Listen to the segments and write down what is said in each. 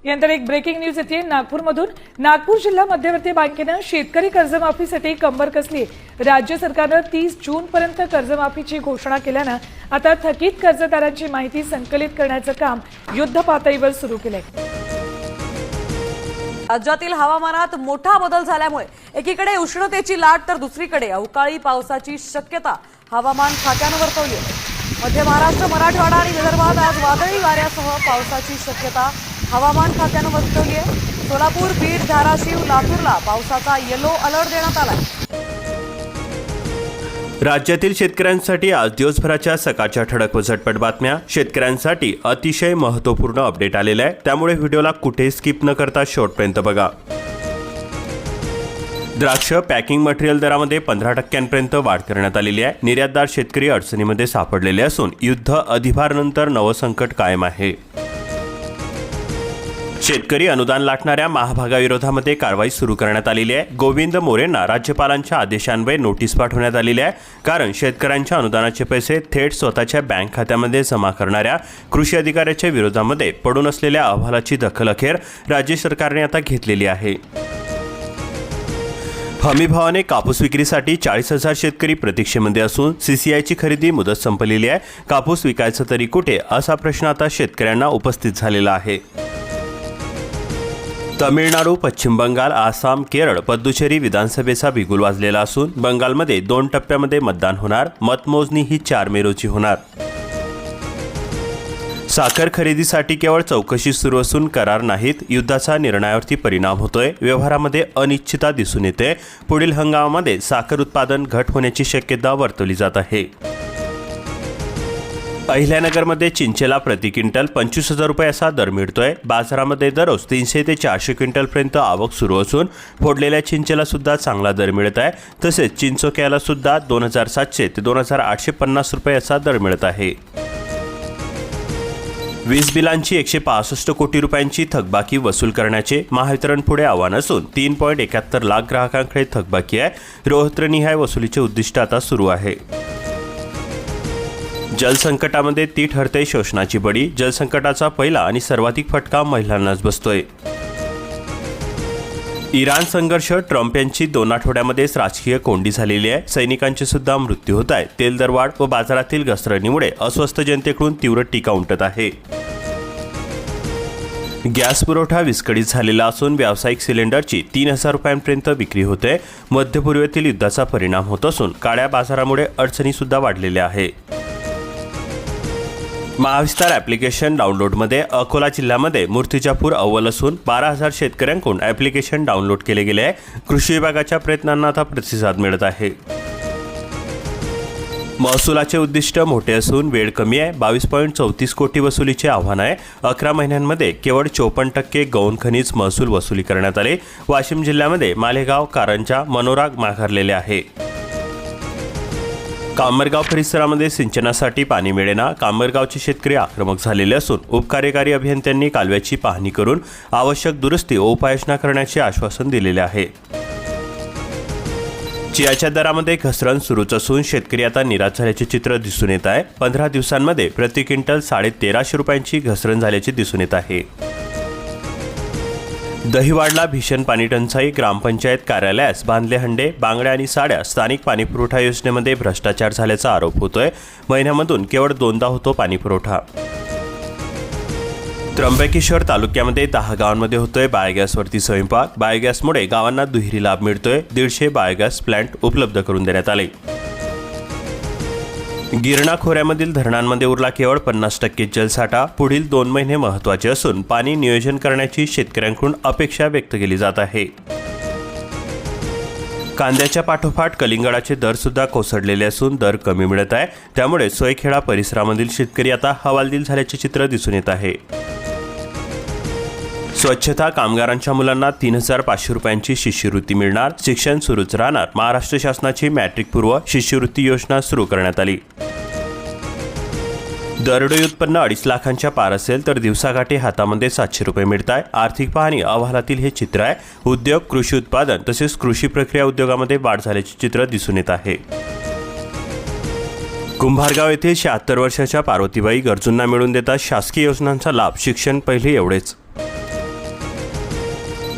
यानंतर एक breaking news येते नागपूरमधून। नागपूर जिल्हा मध्यवर्ती बँकेनं शेतकरी कर्जमाफीसाठी कंबर कसली। राज्य सरकारनं 30 जूनपर्यंत कर्जमाफीची घोषणा केल्यानं आता थकीत कर्जदारांची माहिती संकलित करण्याचं काम युद्ध पातळीवर सुरू केलंय। राज्यातील हवामानात मोठा बदल झाल्यामुळे एकीकडे उष्णतेची लाट तर दुसरीकडे अवकाळी पावसाची शक्यता हवामान खात्यानं वर्तवली आहे। मध्य महाराष्ट्र, मराठवाडा आणि विदर्भात आज वादळी वाऱ्यासह पावसाची शक्यता हवामान खात्यानं वर्तवली आहे। सोलापूर, बीड, धाराशिव, लातूरला पावसाचा येलो अलर्ट देण्यात आलाय। राज्यातील शेतकऱ्यांसाठी आज दिवसभराच्या सकाळच्या ठळक व झटपट बातम्या। शेतकऱ्यांसाठी अतिशय महत्त्वपूर्ण अपडेट आलेला आहे, त्यामुळे व्हिडिओला कुठे स्किप न करता शेवटपर्यंत बघा। द्राक्ष पॅकिंग मटेरियल दरामध्ये 15% वाढ करण्यात आलेली आहे। निर्यातदार शेतकरी अडचणीमध्ये सापडलेले असून युद्ध अधिभारानंतर नवं संकट कायम आहे। शेतकरी अनुदान लाटणाऱ्या महाभागाविरोधामध्ये कारवाई सुरू करण्यात आलेली आहे। गोविंद मोरेंना राज्यपालांच्या आदेशान्वये नोटीस पाठवण्यात आलेली आहे, कारण शेतकऱ्यांच्या अनुदानाचे पैसे थेट स्वतःच्या बँक खात्यामध्ये जमा करणाऱ्या कृषी अधिकाऱ्याच्या विरोधामध्ये पडून असलेल्या अहवालाची दखल अखेर राज्य सरकारने आता घेतलेली आहे। हमीभावाने कापूस विक्रीसाठी 40,000 शेतकरी प्रतीक्षेमध्ये असून सीसीआयची खरेदी मुदत संपलेली आहे। कापूस विकायचं तरी कुठे असा प्रश्न आता शेतकऱ्यांना उपस्थित झालेला आहे। तमिळनाडू, पश्चिम बंगाल, आसाम, केरळ, पुदुचेरी विधानसभेचा बिगुल वाजलेला असून बंगालमध्ये 2 टप्प्यामध्ये मतदान होणार। मतमोजणी ही 4 मे रोजी होणार। साखर खरेदीसाठी केवळ चौकशी सुरू असून करार नाहीत, युद्धाचा निर्णयावरती परिणाम होतोय। व्यवहारामध्ये अनिश्चितता दिसून येते। पुढील हंगामामध्ये साखर उत्पादन घट होण्याची शक्यता वर्तवली जात आहे। अहिल्यानगरमध्ये चिंचेला प्रति क्विंटल 25,000 रुपये असा दर मिळतोय। बाजारामध्ये दररोज 300 ते 400 क्विंटलपर्यंत आवक सुरू असून फोडलेल्या चिंचेला सुद्धा चांगला दर मिळत आहे। तसेच चिंचोक्याला सुद्धा 2,700 ते 2,850 रुपये असा दर मिळत आहे। वीज बिलांची 165 कोटी रुपयांची थकबाकी वसूल करण्याचे महावितरण पुढे आव्हान असून 3.71 लाख ग्राहकांकडे थकबाकी आहे। रोहतनिहाय वसुलीचे उद्दिष्ट आता सुरू आहे। जलसंकटामध्ये ती ठरते शोषणाची बळी। जलसंकटाचा पहिला आणि सर्वाधिक फटका महिलांनाच बसतोय। इराण संघर्ष, ट्रम्प यांची 2 आठवड्यामध्येच राजकीय कोंडी झालेली आहे। सैनिकांचे सुद्धा मृत्यू होत आहे। तेल दरवाढ व बाजारातील घसरणीमुळे अस्वस्थ जनतेकडून तीव्र टीका उमटत आहे। गॅस पुरवठा विस्कळीत झालेला असून व्यावसायिक सिलेंडरची 3,000 रुपयांपर्यंत विक्री होते। मध्य पूर्वेतील युद्धाचा परिणाम होत असून काळ्या बाजारामुळे अडचणी सुद्धा वाढलेल्या आहे। महाविस्तार ॲप्लिकेशन डाउनलोडमध्ये अकोला जिल्ह्यामध्ये मूर्तिजापूर अव्वल असून 12,000 शेतकऱ्यांकडून ॲप्लिकेशन डाउनलोड केले गेले आहे। कृषी विभागाच्या प्रयत्नांना आता प्रतिसाद मिळत आहे। महसुलाचे उद्दिष्ट मोठे असून वेळ कमी आहे। 22.34 कोटी वसुलीचे आव्हान आहे। 11 महिन्यांमध्ये केवळ 54% गौण खनिज महसूल वसुली करण्यात आले। वाशिम जिल्ह्यामध्ये मालेगाव, कारंजा, मनोरा माघारलेले आहे। कामरगाव परिसरामध्ये सिंचनासाठी पाणी मिळेना। कामरगावचे शेतकरी आक्रमक झालेले असून उपकार्यकारी अभियंत्यांनी कालव्याची पाहणी करून आवश्यक दुरुस्ती व उपाययोजना करण्याचे आश्वासन दिलेले आहे। चियाच्या दरामध्ये घसरण सुरूच असून शेतकरी आता निराश झाल्याचे चित्र दिसून येत आहे। 15 दिवसांमध्ये प्रति क्विंटल 1,1350 रुपयांची घसरण झाल्याचे दिसून येत आहे। दहिवाडला भीषण पाणी टंचाई, ग्रामपंचायत कार्यालयास बांधले हंडे, बांगड्या आणि साड्या। स्थानिक पाणीपुरवठा योजनेमध्ये भ्रष्टाचार झाल्याचा आरोप होतोय। महिन्यामधून केवळ 2दा होतो पाणीपुरवठा। त्र्यंबकेश्वर तालुक्यामध्ये 10 गावांमध्ये होतोय बायोगॅसवरती स्वयंपाक। बायोगॅसमुळे गावांना दुहेरी लाभ मिळतोय। 150 बायोगॅस प्लांट उपलब्ध करून देण्यात आले। गिरणा खोऱ्यामधील धरणांमध्ये उरला केवळ 50% जलसाठा। पुढील 2 महिने महत्त्वाचे असून पाणी नियोजन करण्याची शेतकऱ्यांकडून अपेक्षा व्यक्त केली जात आहे। कांद्याच्या पाठोपाठ कलिंगडाचे दर सुद्धा कोसळलेले असून दर कमी मिळत आहे। त्यामुळे सोयखेडा परिसरामधील शेतकरी आता हवालदिल झाल्याचे चित्र दिसून येत आहे। स्वच्छता कामगारांच्या मुलांना 3,500 रुपयांची शिष्यवृत्ती मिळणार। शिक्षण सुरूच राहणार। महाराष्ट्र शासनाची मॅट्रिक पूर्व शिष्यवृत्ती योजना सुरू करण्यात आली। दरडोई उत्पन्न 2.5 लाखांच्या पार असेल तर दिवसाकाठी हातामध्ये 700 रुपये मिळत आहे। आर्थिक पाहणी अहवालातील हे चित्र आहे। उद्योग, कृषी उत्पादन तसेच कृषी प्रक्रिया उद्योगामध्ये वाढ झाल्याचे चित्र दिसून येत आहे। कुंभारगाव येथे 76 वर्षाच्या पार्वतीबाई गरजूंना मिळवून देतात शासकीय योजनांचा लाभ। शिक्षण पहिले एवढेच।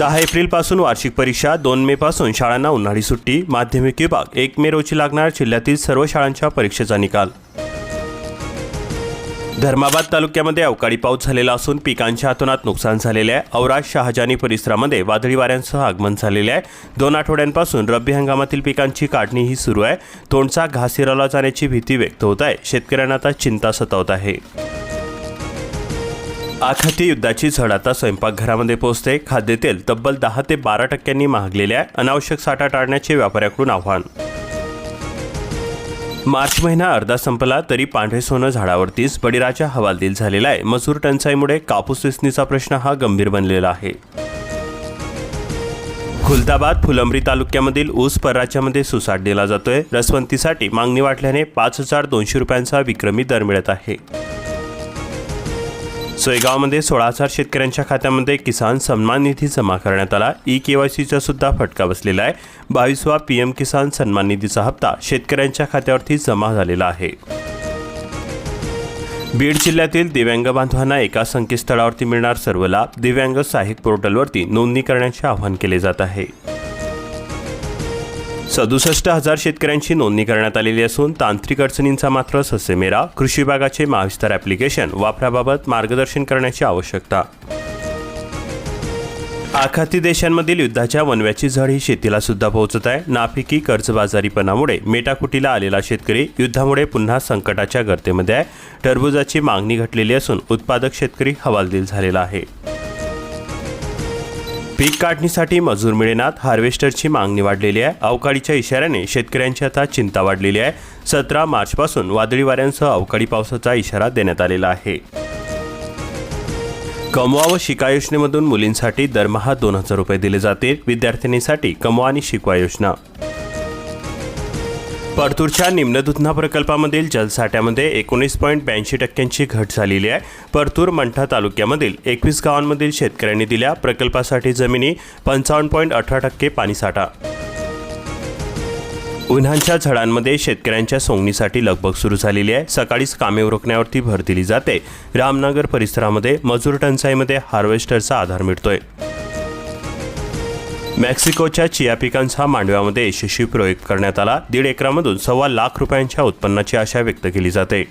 10 एप्रिलपासून वार्षिक परीक्षा, 2 मे पासून शाळांना उन्हाळी सुट्टी, माध्यमिक विभाग 1 मे रोजी लागणार जिल्ह्यातील सर्व शाळांच्या परीक्षेचा निकाल. धर्माबाद तालुक्यामध्ये अवकाळी पाऊस झालेला असून पिकांच्या हातोनात नुकसान झालेले आहे. औराद शहाजानी परिसरामध्ये वादळी वाऱ्यांसह आगमन झालेले आहे. 2 आठवड्यांपासून रब्बी हंगामातील पिकांची काढणीही सुरू आहे. तोंडचा घास हिरावला जाण्याची भीती व्यक्त होत आहे. शेतकऱ्यांना आता चिंता सतावत आहे. आखाती युद्धाची झळ आता स्वयंपाकघरामध्ये पोहोचते. खाद्यतेल तब्बल 10 ते 12% महागलेले आहे. अनावश्यक साठा टाळण्याचे व्यापाऱ्याकडून आव्हान. मार्च महिना अर्धा संपला तरी पांढरे सोनं झाडावरतीच, बळीराजा हवालदिल झालेला आहे. मजूर टंचाईमुळे कापूस वेचणीचा प्रश्न हा गंभीर बनलेला आहे. खुलताबाद फुलंब्री तालुक्यामधील ऊस परराज्यामध्ये सुसाट दिला जातोय. रसवंतीसाठी मागणी वाढल्याने 5,200 रुपयांचा विक्रमी दर मिळत आहे. सोयगावमध्ये 16,000 शेतकऱ्यांच्या खात्यामध्ये किसान सन्मान निधी जमा करण्यात आला. KYCचा सुद्धा फटका बसलेला आहे. 22वा PM किसान सन्मान निधीचा हप्ता शेतकऱ्यांच्या खात्यावरती जमा झालेला आहे. बीड जिल्ह्यातील दिव्यांग बांधवांना एका संकेतस्थळावरती मिळणार सर्व लाभ. दिव्यांग सहाय्यक पोर्टलवरती नोंदणी करण्याचे आवाहन केले जात आहे. 67,000 शेतकऱ्यांची नोंदणी करण्यात आलेली असून तांत्रिक अडचणींचा मात्र ससेमेरा. कृषी विभागाचे महाविस्तार ॲप्लिकेशन वापराबाबत मार्गदर्शन करण्याची आवश्यकता. आखाती देशांमधील युद्धाच्या वणव्याची झळ ही शेतीला सुद्धा पोहोचत आहे. नापिकी कर्जबाजारीपणामुळे मेटाकुटीला आलेला शेतकरी युद्धामुळे पुन्हा संकटाच्या गर्तेमध्ये आहे. टरबूजाची मागणी घटलेली असून उत्पादक शेतकरी हवालदिल झालेला आहे. पीक काढणीसाठी मजूर मिळेनात. हार्वेस्टरची मागणी वाढलेली आहे. अवकाळीच्या इशाऱ्याने शेतकऱ्यांची आता चिंता वाढलेली आहे. 17 मार्चपासून वादळी वाऱ्यांसह अवकाळी पावसाचा इशारा देण्यात आलेला आहे. कमवा व शिका योजनेमधून मुलींसाठी दरमहा 2,000 रुपये दिले जातील. विद्यार्थिनीसाठी कमवा आणि शिकवा योजना. परतूरच्या निम्न दुधना प्रकल्पामधील जलसाठ्यामध्ये 19.82% घट झालेली आहे. परतूर मंठा तालुक्यामधील 21 गावांमधील शेतकऱ्यांनी दिल्या प्रकल्पासाठी जमिनी. 55.18% पाणीसाठा. उन्हांच्या झळांमध्ये शेतकऱ्यांच्या सोंगणीसाठी लगबग सुरू झालेली आहे. सकाळीच कामे उरकण्यावरती भर दिली जाते. रामनगर परिसरामध्ये मजूर टंचाईमध्ये हार्वेस्टरचा आधार मिळतोय. मेक्सिकोच्या चिया पिकांचा मांडव्यामध्ये यशस्वी प्रयोग करण्यात आला. 1.5 एकरामधून 1.25 लाख रुपयांच्या उत्पन्नाची आशा व्यक्त केली जाते.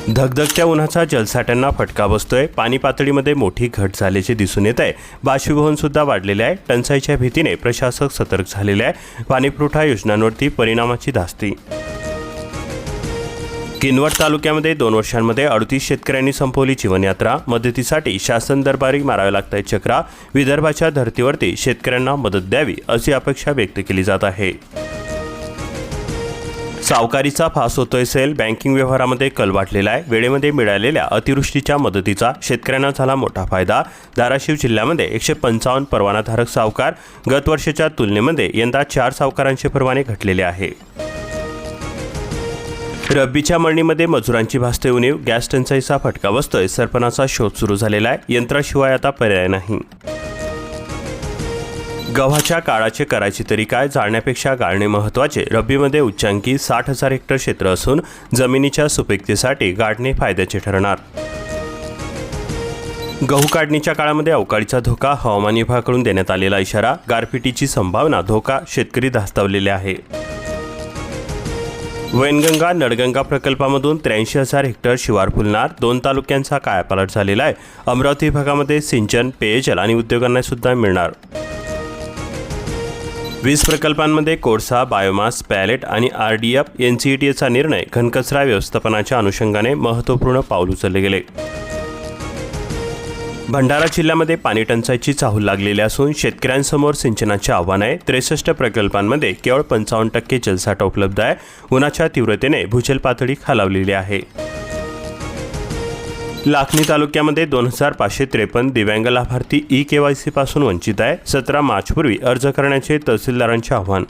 धगधगत्या उन्हाचा जलसाठ्यांना फटका बसतोय. पाणी पातळीमध्ये मोठी घट झाल्याचे दिसून येत आहे. बाष्पीभवन सुद्धा वाढलेले आहे. टंचाईच्या भीतीने प्रशासक सतर्क झालेले आहे. पाणीपुरवठा योजनांवरती परिणामाची धास्ती. किनवट तालुक्यामध्ये 2 वर्षांमध्ये 38 शेतकऱ्यांनी संपवली जीवनयात्रा. मदतीसाठी शासन दरबारी मारावे लागत आहेत चक्रा. विदर्भाच्या धर्तीवरती शेतकऱ्यांना मदत द्यावी अशी अपेक्षा व्यक्त केली जात आहे. सावकारीचा फास होतोय सेल. बँकिंग व्यवहारामध्ये कल वाढलेला आहे. वेळेमध्ये मिळालेल्या अतिवृष्टीच्या मदतीचा शेतकऱ्यांना झाला मोठा फायदा. धाराशिव जिल्ह्यामध्ये 155 परवानाधारक सावकार. गत वर्षाच्या तुलनेमध्ये यंदा 4 सावकारांचे परवाने घटलेले आहे. रब्बीच्या मळणीमध्ये मजुरांची भासते उणीव. गॅस टंचाईचा फटका बसतोय. सरपणाचा शोध सुरू झालेला आहे. यंत्राशिवाय आता पर्याय नाही. गव्हाच्या काळाचे करायची तरी काय, जाळण्यापेक्षा गाळणे महत्त्वाचे. रब्बीमध्ये उच्चांकी 60,000 हेक्टर क्षेत्र असून जमिनीच्या सुपीकतेसाठी गाळणे फायद्याचे ठरणार. गहू काढणीच्या काळामध्ये अवकाळीचा धोका. हवामान विभागाकडून देण्यात आलेला इशारा. गारपिटीची संभावना. धोका. शेतकरी धास्तावलेले आहे. वैनगंगा नळगंगा प्रकल्पामधून 83,000 हेक्टर शिवार फुलणार. 2 तालुक्यांचा कायापालट झालेला आहे. अमरावती विभागामध्ये सिंचन, पेयजल आणि उद्योगांना सुद्धा मिळणार. 20 प्रकल्पांमध्ये कोळसा, बायोमास, पॅलेट आणि RDF NCETचा निर्णय. घनकचरा व्यवस्थापनाच्या अनुषंगाने महत्त्वपूर्ण पाऊल उचलले गेले. भंडारा जिल्ह्यामध्ये पाणी टंचाईची चाहूल लागलेली असून शेतकऱ्यांसमोर सिंचनाचे आव्हान आहे. 63 प्रकल्पांमध्ये केवळ 55% जलसाठा उपलब्ध आहे. उन्हाच्या तीव्रतेने भूजल पातळी खालावलेली आहे. लाखनी तालुक्यामध्ये 2,553 दिव्यांग लाभार्थी KYC पासून वंचित आहे. 17 मार्चपूर्वी अर्ज करण्याचे तहसीलदारांचे आव्हान.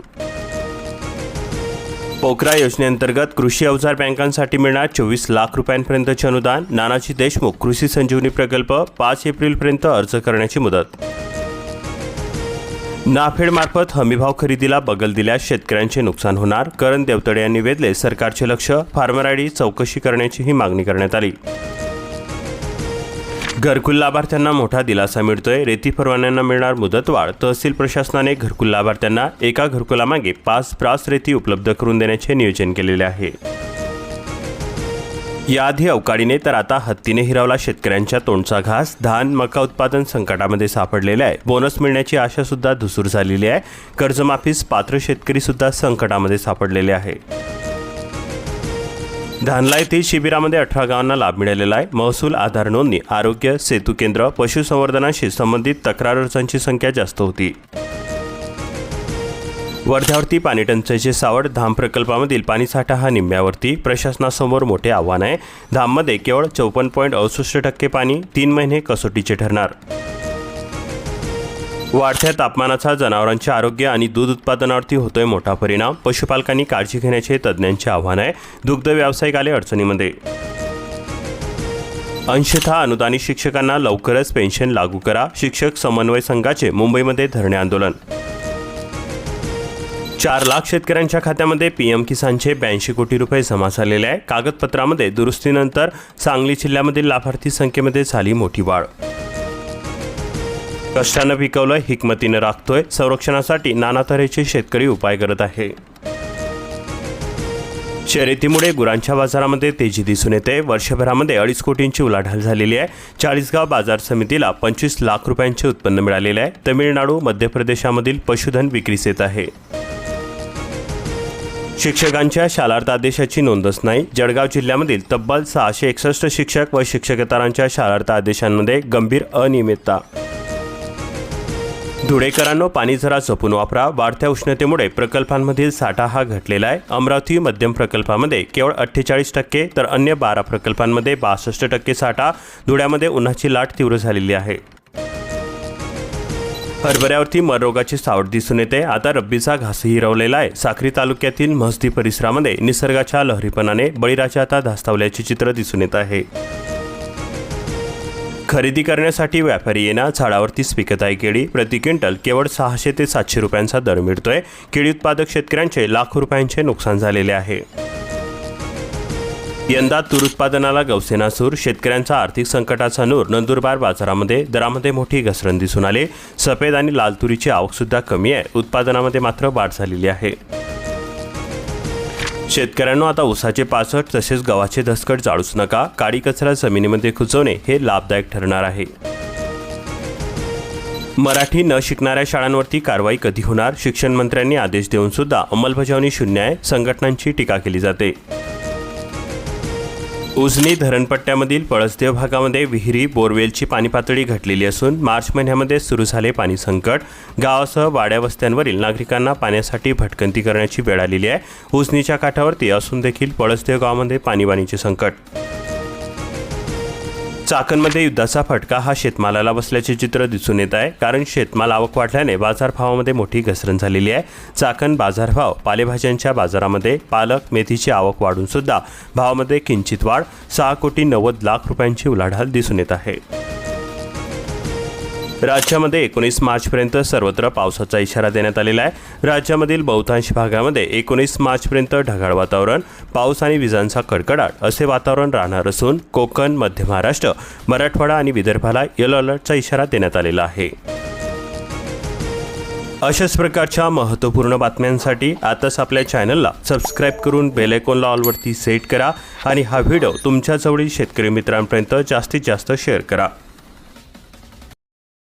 पोकरा योजनेअंतर्गत कृषी अवजार बँकांसाठी मिळणार 24 लाख रुपयांपर्यंतचे अनुदान. नानाजी देशमुख कृषी संजीवनी प्रकल्प. 5 एप्रिलपर्यंत अर्ज करण्याची मुदत. नाफेडमार्फत हमीभाव खरेदीला बगल दिल्यास शेतकऱ्यांचे नुकसान होणार. करण देवतडे यांनी वेधले सरकारचे लक्ष. फार्मर ID चौकशी करण्याचीही मागणी करण्यात आली. घरकुल लाभार्थ्यांना मोठा दिलासा मिळतोय. रेती परवान्यांना मिळणार मुदतवाढ. तहसील प्रशासनाने घरकुल लाभार्थ्यांना एका घरकुलामागे 5 ब्रास रेती उपलब्ध करून देण्याचे नियोजन केलेले आहे. याआधी अवकाळीने तर आता हत्तीने हिरावला शेतकऱ्यांच्या तोंडचा घास. धान मका उत्पादन संकटामध्ये सापडलेले आहे. बोनस मिळण्याची आशा सुद्धा धुसूर झालेली आहे. कर्जमाफीस पात्र शेतकरी सुद्धा संकटामध्ये सापडलेले आहे. धानला येथील शिबिरामध्ये 18 गावांना लाभ मिळालेला आहे. महसूल, आधार नोंदणी, आरोग्य, सेतू केंद्र, पशुसंवर्धनाशी संबंधित तक्रार अर्जांची संख्या जास्त होती. वर्ध्यावरती पाणी टंचाईचे सावट. धाम प्रकल्पामधील पाणीसाठा हा निम्म्यावरती. प्रशासनासमोर मोठे आव्हान आहे. धाममध्ये केवळ 54.68% पाणी. 3 महिने कसोटीचे ठरणार. वाढत्या तापमानाचा जनावरांचे आरोग्य आणि दूध उत्पादनावरती होतोय मोठा परिणाम. पशुपालकांनी काळजी घेण्याचे तज्ज्ञांचे आव्हान आहे. दुग्ध व्यावसायिक आले अडचणीमध्ये. अंशतः अनुदानित शिक्षकांना लवकरच पेन्शन लागू करा. शिक्षक समन्वय संघाचे मुंबईमध्ये धरणे आंदोलन. 4 लाख शेतकऱ्यांच्या खात्यामध्ये पीएम किसानचे 82 कोटी रुपये जमा झालेले आहे. कागदपत्रामध्ये दुरुस्तीनंतर सांगली जिल्ह्यामधील लाभार्थी संख्येमध्ये झाली मोठी वाढ. कष्टानं पिकवलं हिकमतीनं राखतोय. संरक्षणासाठी नाना तऱ्हेचे शेतकरी उपाय करत आहे. शर्यतीमुळे गुरांच्या बाजारामध्ये तेजी दिसून येते. वर्षभरामध्ये 2.5 कोटींची उलाढाल झालेली आहे. 40गाव बाजार समितीला 25 लाख रुपयांचे उत्पन्न मिळालेले आहे. तमिळनाडू, मध्य प्रदेशामधील पशुधन विक्रीस येत आहे. शिक्षकांच्या शालार्थ आदेशाची नोंदच नाही. जळगाव जिल्ह्यामधील तब्बल 661 शिक्षक व शिक्षकेतरांच्या शालार्थ आदेशांमध्ये गंभीर अनियमितता. धुळेकरांनो, पाणी जरा जपून वापरा. वाढत्या उष्णतेमुळे प्रकल्पांमधील साठा हा घटलेला आहे. अमरावती मध्यम प्रकल्पामध्ये केवळ 48% तर अन्य 12 प्रकल्पांमध्ये 62% साठा. धुळ्यामध्ये उन्हाची लाट तीव्र झालेली आहे. हरभऱ्यावरती मररोगाची सावट दिसून येते. आता रब्बीचा घासही हिरवलेला आहे. साक्री तालुक्यातील म्हसदी परिसरामध्ये निसर्गाच्या लहरीपणाने बळीराजा आता धास्तावल्याचे चित्र दिसून येत आहे. खरेदी करण्यासाठी व्यापारी येणार. झाडावरतीच पिकत आहे केळी. प्रति क्विंटल केवळ 600 ते 700 रुपयांचा दर मिळतोय. केळी उत्पादक शेतकऱ्यांचे लाखो रुपयांचे नुकसान झालेले आहे. यंदा तूर उत्पादनाला गवसेना सूर. शेतकऱ्यांचा आर्थिक संकटाचा नूर. नंदुरबार बाजारामध्ये दरामध्ये मोठी घसरण दिसून आली. सफेद आणि लाल तुरीची आवक सुद्धा कमी आहे. उत्पादनामध्ये मात्र वाढ झालेली आहे. शेतकऱ्यांना आता ऊसाचे पाचट तसेच गव्हाचे दसकट जाळूच नका. काडी कचरा जमिनीमध्ये कुजवणे हे लाभदायक ठरणार आहे. मराठी न शिकणाऱ्या शाळांवरती कारवाई कधी होणार? शिक्षण मंत्र्यांनी आदेश देऊन सुद्धा अंमलबजावणी शून्य आहे. संघटनांची टीका केली जाते. उजनी धरणपट्ट्यामधील पळसदेव भागामध्ये विहिरी, बोरवेलची पाणी पातळी घटलेली असून मार्च महिन्यामध्ये सुरू झाले पाणी संकट. गावासह वाड्या वस्त्यांवरील नागरिकांना पाण्यासाठी भटकंती करण्याची वेळ आलेली आहे. उजनीच्या काठावरती असून देखील पळसदेव गावामध्ये पाणीबाणीचे संकट. चाकणमध्ये युद्धाचा फटका हा शेतमालाला बसल्याचे चित्र दिसून येत आहे. कारण शेतमाल आवक वाढल्याने बाजारभावामध्ये मोठी घसरण झालेली आहे. चाकण बाजारभाव. पालेभाज्यांच्या बाजारामध्ये पालक, मेथीची आवक वाढून सुद्धा भावामध्ये किंचित वाढ. 6,90,00,000 रुपयांची उलाढाल दिसून येत आहे. राज्यामध्ये 19 मार्चपर्यंत सर्वत्र पावसाचा इशारा देण्यात आलेला आहे. राज्यामधील बहुतांश भागामध्ये 19 मार्चपर्यंत ढगाळ वातावरण, पाऊस आणि विजांचा कडकडाट असे वातावरण राहणार असून कोकण, मध्य महाराष्ट्र, मराठवाडा आणि विदर्भाला येलो अलर्टचा इशारा देण्यात आलेला आहे. अशाच प्रकारच्या महत्त्वपूर्ण बातम्यांसाठी आताच आपल्या चॅनलला सबस्क्राईब करून बेल आयकॉनला ऑलवरती सेट करा आणि हा व्हिडिओ तुमच्या जवळील शेतकरी मित्रांपर्यंत जास्तीत जास्त शेअर करा.